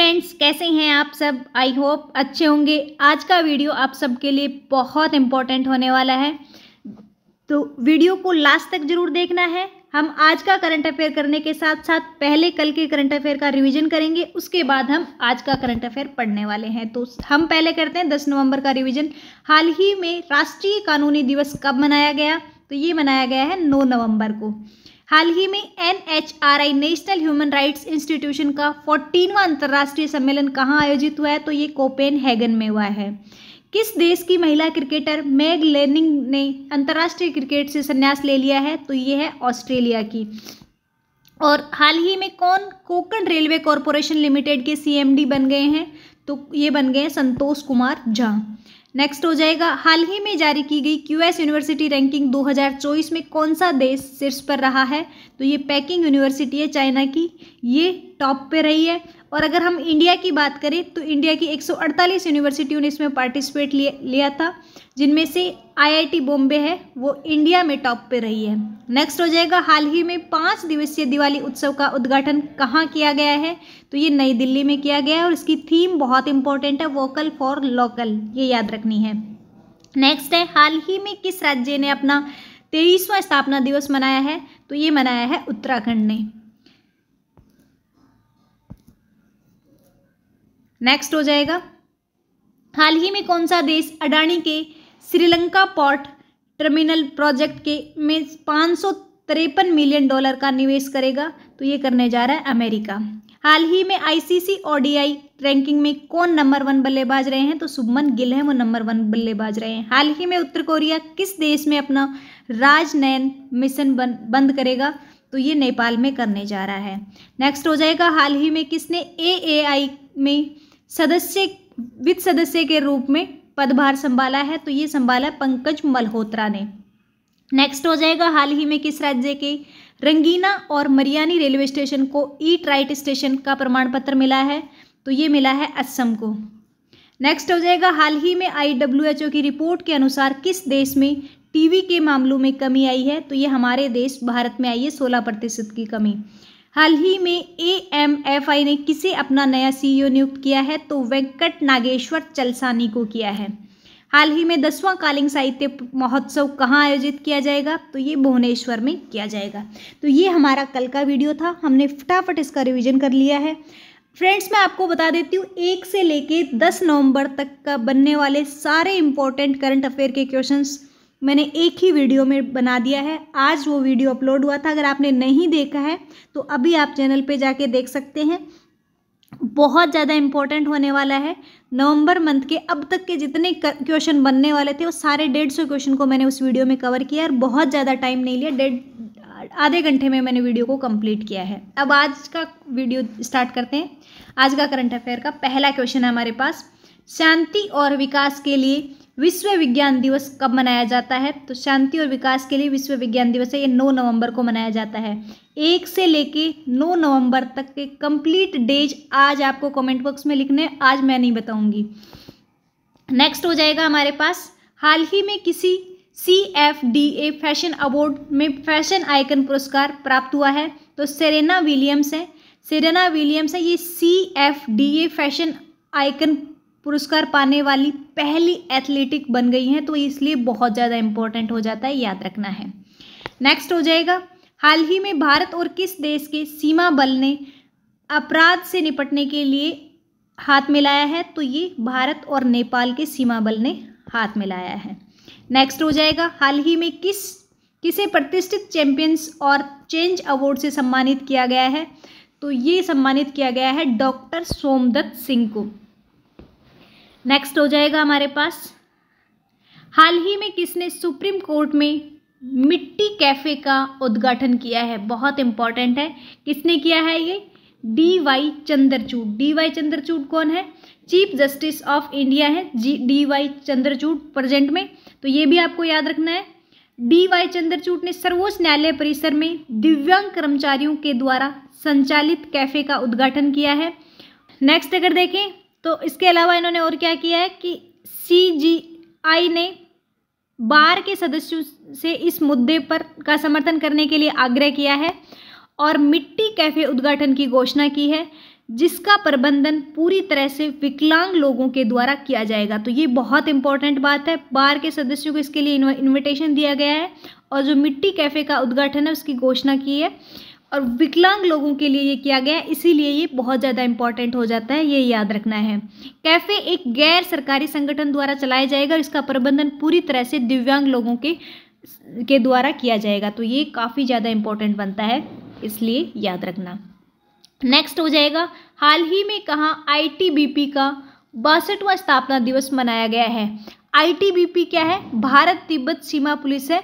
Friends, कैसे हैं आप सब। आई होप अच्छे होंगे। आज का वीडियो आप सबके लिए बहुत इम्पोर्टेंट होने वाला है, तो वीडियो को लास्ट तक जरूर देखना है। हम आज का करंट अफेयर करने के साथ साथ पहले कल के करंट अफेयर का रिवीजन करेंगे, उसके बाद हम आज का करंट अफेयर पढ़ने वाले हैं। तो हम पहले करते हैं 10 नवंबर का रिवीजन। हाल ही में राष्ट्रीय कानूनी दिवस कब मनाया गया? तो ये मनाया गया है 9 नवंबर को। हाल ही में NHRI national human rights institution का 14वां अंतर्राष्ट्रीय सम्मेलन कहाँ आयोजित हुआ है? तो ये कोपेनहेगन में हुआ है। किस देश की महिला क्रिकेटर मैग लेनिंग ने अंतर्राष्ट्रीय क्रिकेट से संन्यास ले लिया है? तो ये है ऑस्ट्रेलिया की। और हाल ही में कौन कोंकण रेलवे कॉरपोरेशन लिमिटेड के CMD बन गए हैं? तो ये बन गए हैं संतोष कुमार झा। नेक्स्ट हो जाएगा, हाल ही में जारी की गई QS यूनिवर्सिटी रैंकिंग 2024 में कौन सा देश शीर्ष पर रहा है? तो ये पेकिंग यूनिवर्सिटी है चाइना की, ये टॉप पे रही है। और अगर हम इंडिया की बात करें तो इंडिया की 148 यूनिवर्सिटियों ने इसमें पार्टिसिपेट लिया था, जिनमें से IIT बॉम्बे है वो इंडिया में टॉप पे रही है। नेक्स्ट हो जाएगा, हाल ही में 5 दिवसीय दिवाली उत्सव का उद्घाटन कहाँ किया गया है? तो ये नई दिल्ली में किया गया है और इसकी थीम बहुत इंपॉर्टेंट है, वोकल फॉर लोकल, ये याद रखनी है। नेक्स्ट है, हाल ही में किस राज्य ने अपना 23वां स्थापना दिवस मनाया है? तो ये मनाया है उत्तराखंड ने। नेक्स्ट हो जाएगा, हाल ही में कौन सा देश अडानी के श्रीलंका पोर्ट टर्मिनल प्रोजेक्ट के में $553 मिलियन का निवेश करेगा? तो ये करने जा रहा है अमेरिका। हाल ही में ICC ODI रैंकिंग में कौन नंबर 1 बल्लेबाज रहे हैं? तो शुभमन गिल है वो नंबर 1 बल्लेबाज रहे हैं। हाल ही में उत्तर कोरिया किस देश में अपना राजनयन मिशन बंद करेगा? तो ये नेपाल में करने जा रहा है। नेक्स्ट हो जाएगा, हाल ही में किसने AAI में वित्त सदस्य के रूप में पदभार संभाला है? तो ये संभाला पंकज मल्होत्रा ने। नेक्स्ट हो जाएगा, हाल ही में किस राज्य के रंगीना और मरियानी रेलवे स्टेशन को ईट राइट स्टेशन का प्रमाण पत्र मिला है? तो ये मिला है असम को। नेक्स्ट हो जाएगा, हाल ही में IWHO की रिपोर्ट के अनुसार किस देश में टीबी के मामलों में कमी आई है? तो ये हमारे देश भारत में आई है 16% की कमी। हाल ही में AMFI ने किसे अपना नया CEO नियुक्त किया है? तो वेंकट नागेश्वर चलसानी को किया है। हाल ही में 10वां कालिंग साहित्य महोत्सव कहाँ आयोजित किया जाएगा? तो ये भुवनेश्वर में किया जाएगा। तो ये हमारा कल का वीडियो था, हमने फटाफट इसका रिवीजन कर लिया है। फ्रेंड्स, मैं आपको बता देती हूँ 1 से लेके 10 नवंबर तक का बनने वाले सारे इंपॉर्टेंट करंट अफेयर के क्वेश्चंस मैंने एक ही वीडियो में बना दिया है। आज वो वीडियो अपलोड हुआ था, अगर आपने नहीं देखा है तो अभी आप चैनल पे जाके देख सकते हैं। बहुत ज़्यादा इंपॉर्टेंट होने वाला है। नवंबर मंथ के अब तक के जितने क्वेश्चन बनने वाले थे वो सारे 150 क्वेश्चन को मैंने उस वीडियो में कवर किया और बहुत ज़्यादा टाइम नहीं लिया, आधे घंटे में मैंने वीडियो को कंप्लीट किया है। अब आज का वीडियो स्टार्ट करते हैं। आज का करंट अफेयर का पहला क्वेश्चन है हमारे पास, शांति और विकास के लिए विश्व विज्ञान दिवस कब मनाया जाता है? तो शांति और विकास के लिए विश्व विज्ञान दिवस है, ये 9 नवंबर को मनाया जाता है। 1 से लेके 9 नवंबर तक के कंप्लीट डेज आज आपको कमेंट बॉक्स में लिखने, आज मैं नहीं बताऊंगी। नेक्स्ट हो जाएगा हमारे पास, हाल ही में किसी CFDA फैशन अवार्ड में फैशन आइकन पुरस्कार प्राप्त हुआ है? तो सेरेना विलियम्स है। ये CFDA फैशन आइकन पुरस्कार पाने वाली पहली एथलेटिक बन गई हैं, तो इसलिए बहुत ज़्यादा इंपॉर्टेंट हो जाता है, याद रखना है। नेक्स्ट हो जाएगा, हाल ही में भारत और किस देश के सीमा बल ने अपराध से निपटने के लिए हाथ मिलाया है? तो ये भारत और नेपाल के सीमा बल ने हाथ मिलाया है। नेक्स्ट हो जाएगा, हाल ही में किसे प्रतिष्ठित चैंपियंस और चेंज अवार्ड से सम्मानित किया गया है? तो ये सम्मानित किया गया है डॉक्टर सोमदत्त सिंह को। नेक्स्ट हो जाएगा हमारे पास, हाल ही में किसने सुप्रीम कोर्ट में मिट्टी कैफे का उद्घाटन किया है? बहुत इंपॉर्टेंट है, किसने किया है? ये DY चंद्रचूड़ कौन है? चीफ जस्टिस ऑफ इंडिया है DY चंद्रचूड़ प्रेजेंट में, तो ये भी आपको याद रखना है। DY चंद्रचूड़ ने सर्वोच्च न्यायालय परिसर में दिव्यांग कर्मचारियों के द्वारा संचालित कैफे का उद्घाटन किया है। नेक्स्ट अगर देखें तो इसके अलावा इन्होंने और क्या किया है कि CGI ने बार के सदस्यों से इस मुद्दे पर का समर्थन करने के लिए आग्रह किया है और मिट्टी कैफे उद्घाटन की घोषणा की है। जिसका प्रबंधन पूरी तरह से विकलांग लोगों के द्वारा किया जाएगा। तो ये बहुत इंपॉर्टेंट बात है। बार के सदस्यों को इसके लिए इनविटेशन दिया गया है और जो मिट्टी कैफ़े का उद्घाटन है उसकी घोषणा की है और विकलांग लोगों के लिए ये किया गया है, इसीलिए ये बहुत ज़्यादा इंपॉर्टेंट हो जाता है, ये याद रखना है। कैफ़े एक गैर सरकारी संगठन द्वारा चलाया जाएगा और इसका प्रबंधन पूरी तरह से दिव्यांग लोगों के द्वारा किया जाएगा। तो ये काफ़ी ज़्यादा इंपॉर्टेंट बनता है, इसलिए याद रखना। नेक्स्ट हो जाएगा, हाल ही में कहाँ ITBP का 62वां स्थापना दिवस मनाया गया है। ITBP क्या है? भारत तिब्बत सीमा पुलिस है।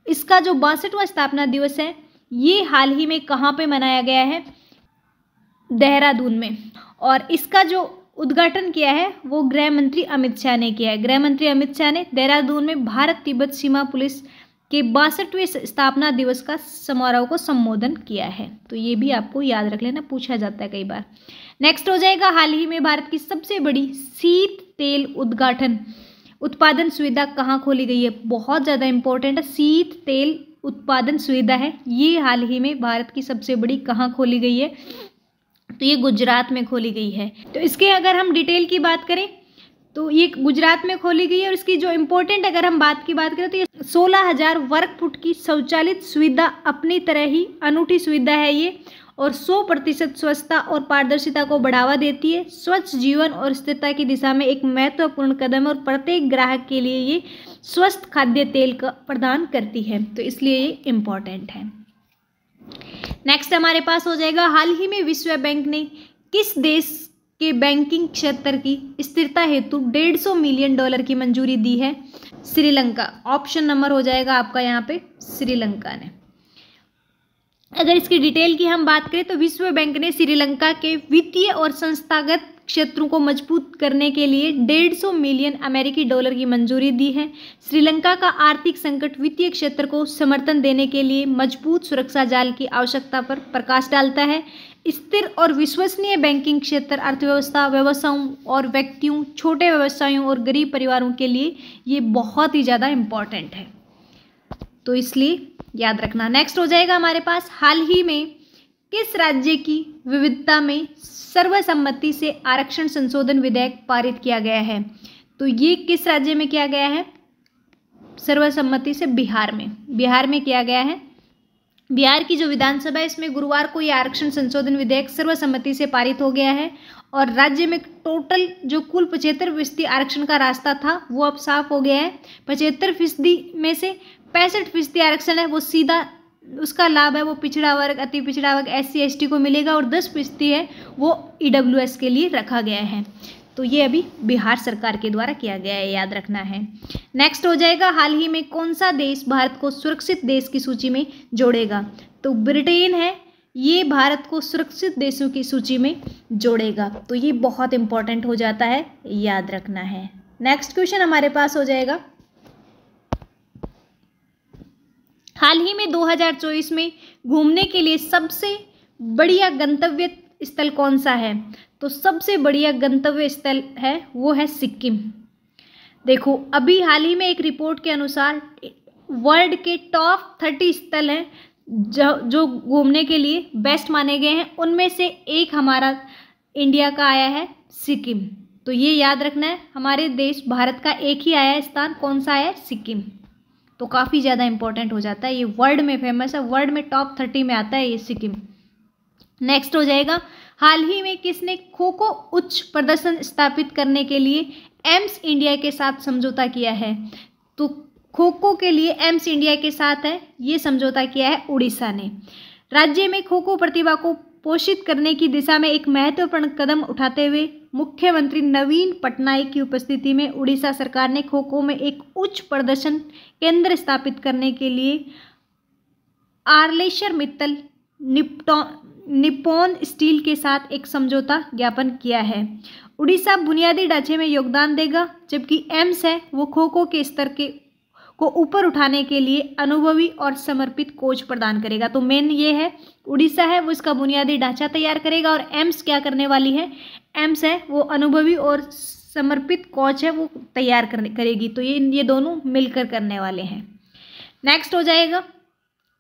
इसका जो 62वां स्थापना दिवस है ये हाल ही में कहाँ पे मनाया गया है? देहरादून में। और इसका जो उद्घाटन किया है वो गृह मंत्री अमित शाह ने किया है। गृह मंत्री अमित शाह ने देहरादून में भारत तिब्बत सीमा पुलिस के 62वें स्थापना दिवस का समारोह को संबोधन किया है। तो ये भी आपको याद रख लेना, पूछा जाता है कई बार। नेक्स्ट हो जाएगा, हाल ही में भारत की सबसे बड़ी शीत तेल उत्पादन सुविधा कहाँ खोली गई है? बहुत ज़्यादा इंपॉर्टेंट है। शीत तेल उत्पादन सुविधा है, ये हाल ही में भारत की सबसे बड़ी कहाँ खोली गई है? तो ये गुजरात में खोली गई है। तो इसके अगर हम डिटेल की बात करें तो ये गुजरात में खोली गई है और इसकी जो इम्पोर्टेंट अगर हम बात की बात करें तो ये 16,000 वर्ग फुट की शौचालित सुविधा अपनी तरह ही अनूठी सुविधा है ये, और 100% स्वच्छता और पारदर्शिता को बढ़ावा देती है। स्वच्छ जीवन और स्थिरता की दिशा में एक महत्वपूर्ण कदम है और प्रत्येक ग्राहक के लिए ये स्वस्थ खाद्य तेल का प्रदान करती है, तो इसलिए ये इम्पॉर्टेंट है। नेक्स्ट हमारे पास हो जाएगा, हाल ही में विश्व बैंक ने किस देश के बैंकिंग क्षेत्र की स्थिरता हेतु $150 मिलियन की मंजूरी दी है? श्रीलंका। ऑप्शन नंबर हो जाएगा आपका यहाँ पे श्रीलंका ने। अगर इसकी डिटेल की हम बात करें तो विश्व बैंक ने श्रीलंका के वित्तीय और संस्थागत क्षेत्रों को मजबूत करने के लिए $150 मिलियन की मंजूरी दी है। श्रीलंका का आर्थिक संकट वित्तीय क्षेत्र को समर्थन देने के लिए मजबूत सुरक्षा जाल की आवश्यकता पर प्रकाश डालता है। स्थिर और विश्वसनीय बैंकिंग क्षेत्र अर्थव्यवस्था, व्यवसायों और व्यक्तियों, छोटे व्यवसायों और गरीब परिवारों के लिए ये बहुत ही ज़्यादा इम्पॉर्टेंट है, तो इसलिए याद रखना। नेक्स्ट हो जाएगा हमारे पास, हाल ही में किस राज्य की विविधता में सर्वसम्मति से आरक्षण संशोधन विधेयक पारित किया गया है? तो ये किस राज्य में किया गया है? सर्वसम्मति से बिहार में। बिहार में किया गया है। बिहार की जो विधानसभा है इसमें गुरुवार को ये आरक्षण संशोधन विधेयक सर्वसम्मति से पारित हो गया है और राज्य में टोटल जो कुल 75% आरक्षण का रास्ता था वो अब साफ हो गया है। 75% में से 65% आरक्षण है वो सीधा उसका लाभ है वो पिछड़ा वर्ग, अति पिछड़ा वर्ग, SC ST को मिलेगा और 10% है वो EWS के लिए रखा गया है। तो ये अभी बिहार सरकार के द्वारा किया गया है, याद रखना है। नेक्स्ट हो जाएगा, हाल ही में कौन सा देश भारत को सुरक्षित देश की सूची में जोड़ेगा? तो ब्रिटेन है, ये भारत को सुरक्षित देशों की सूची में जोड़ेगा। तो ये बहुत इंपॉर्टेंट हो जाता है, याद रखना है। नेक्स्ट क्वेश्चन हमारे पास हो जाएगा, हाल ही में 2024 में घूमने के लिए सबसे बढ़िया गंतव्य स्थल कौन सा है? तो सबसे बढ़िया गंतव्य स्थल है वो है सिक्किम। देखो अभी हाल ही में एक रिपोर्ट के अनुसार वर्ल्ड के टॉप 30 स्थल हैं जो घूमने के लिए बेस्ट माने गए हैं, उनमें से एक हमारा इंडिया का आया है सिक्किम। तो ये याद रखना है, हमारे देश भारत का एक ही आया है स्थान, कौन सा है? सिक्किम। तो काफ़ी ज़्यादा इंपॉर्टेंट हो जाता है, ये वर्ल्ड में फेमस है, वर्ल्ड में टॉप 30 में आता है ये सिक्किम। नेक्स्ट हो जाएगा, हाल ही में किसने खो खो उच्च प्रदर्शन स्थापित करने के लिए एम्स इंडिया के साथ समझौता किया है? तो खो खो के लिए एम्स इंडिया के साथ है ये समझौता किया है उड़ीसा ने। राज्य में खो खो प्रतिभा को पोषित करने की दिशा में एक महत्वपूर्ण कदम उठाते हुए मुख्यमंत्री नवीन पटनायक की उपस्थिति में उड़ीसा सरकार ने खो खो में एक उच्च प्रदर्शन केंद्र स्थापित करने के लिए आर्लेश्वर मित्तल निप्पॉन स्टील के साथ एक समझौता ज्ञापन किया है। उड़ीसा बुनियादी ढांचे में योगदान देगा, जबकि एम्स है वो खो खो के स्तर को ऊपर उठाने के लिए अनुभवी और समर्पित कोच प्रदान करेगा। तो मेन ये है, उड़ीसा है वो इसका बुनियादी ढांचा तैयार करेगा और एम्स क्या करने वाली है? एम्स है वो अनुभवी और समर्पित कोच है वो तैयार करेगी। तो ये दोनों मिलकर करने वाले हैं। नेक्स्ट हो जाएगा,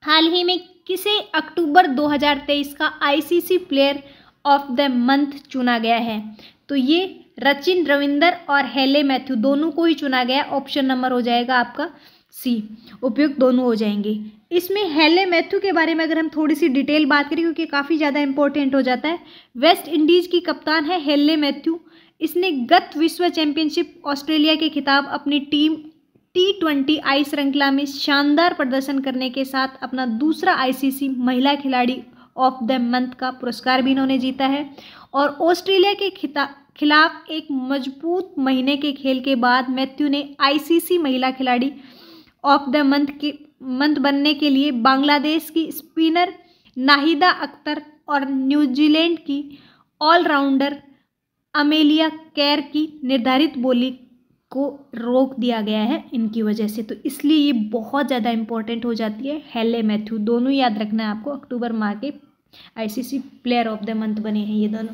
हाल ही में किसे अक्टूबर 2023 का ICC player of the month चुना गया है। तो ये रचिन रविंदर और हेले मैथ्यू दोनों को ही चुना गया। ऑप्शन नंबर हो जाएगा आपका सी, उपयुक्त दोनों हो जाएंगे। इसमें हेले मैथ्यू के बारे में अगर हम थोड़ी सी डिटेल बात करें, क्योंकि काफ़ी ज़्यादा इंपॉर्टेंट हो जाता है। वेस्ट इंडीज़ की कप्तान है हेले मैथ्यू। इसने गत विश्व चैंपियनशिप ऑस्ट्रेलिया के खिताब अपनी टीम T20 आई श्रृंखला में शानदार प्रदर्शन करने के साथ अपना दूसरा ICC महिला खिलाड़ी ऑफ द मंथ का पुरस्कार भी इन्होंने जीता है। और ऑस्ट्रेलिया के खिलाफ एक मजबूत महीने के खेल के बाद मैथ्यू ने ICC महिला खिलाड़ी ऑफ द मंथ बनने के लिए बांग्लादेश की स्पिनर नाहिदा अख्तर और न्यूजीलैंड की ऑलराउंडर अमेलिया कैर की निर्धारित बोली को रोक दिया गया है इनकी वजह से। तो इसलिए ये बहुत ज़्यादा इंपॉर्टेंट हो जाती है। हेले मैथ्यू दोनों याद रखना है आपको, अक्टूबर माह के ICC player of the month बने हैं ये दोनों।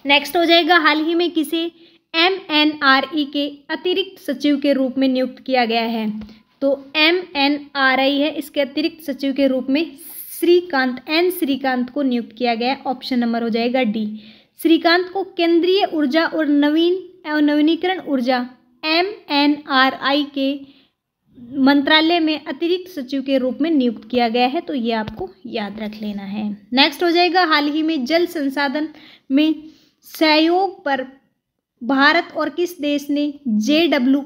नेक्स्ट हो जाएगा, हाल ही में किसे MNRE के अतिरिक्त सचिव के रूप में नियुक्त किया गया है। तो MNRI है, इसके अतिरिक्त सचिव के रूप में श्रीकांत को नियुक्त किया गया है। ऑप्शन नंबर हो जाएगा डी। श्रीकांत को केंद्रीय ऊर्जा और नवीनीकरण ऊर्जा MNRI के मंत्रालय में अतिरिक्त सचिव के रूप में नियुक्त किया गया है। तो ये आपको याद रख लेना है। नेक्स्ट हो जाएगा, हाल ही में जल संसाधन में सहयोग पर भारत और किस देश ने JWG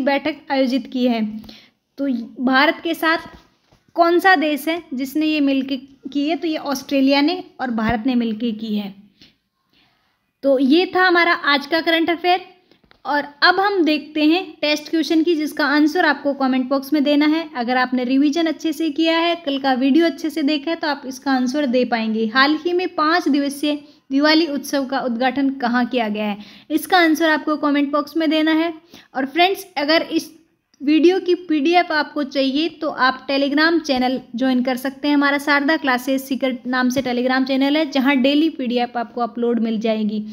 बैठक आयोजित की है। तो भारत के साथ कौन सा देश है जिसने ये मिलकर की है। तो ये ऑस्ट्रेलिया ने और भारत ने मिलकर की है। तो ये था हमारा आज का करंट अफेयर। और अब हम देखते हैं टेस्ट क्वेश्चन की, जिसका आंसर आपको कमेंट बॉक्स में देना है। अगर आपने रिवीजन अच्छे से किया है, कल का वीडियो अच्छे से देखा है, तो आप इसका आंसर दे पाएंगे। हाल ही में 5 दिवसीय दिवाली उत्सव का उद्घाटन कहाँ किया गया है, इसका आंसर आपको कमेंट बॉक्स में देना है। और फ्रेंड्स, अगर इस वीडियो की PDF आपको चाहिए तो आप टेलीग्राम चैनल ज्वाइन कर सकते हैं। हमारा शारदा क्लासेस सीक्रेट नाम से टेलीग्राम चैनल है, जहां डेली PDF आपको अपलोड मिल जाएगी।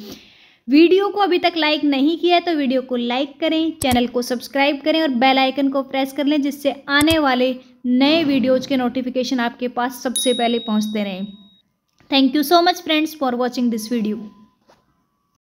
वीडियो को अभी तक लाइक नहीं किया है तो वीडियो को लाइक करें, चैनल को सब्सक्राइब करें और बेल आइकन को प्रेस कर लें, जिससे आने वाले नए वीडियोज़ के नोटिफिकेशन आपके पास सबसे पहले पहुंचते रहें। Thank you so much friends for watching this video.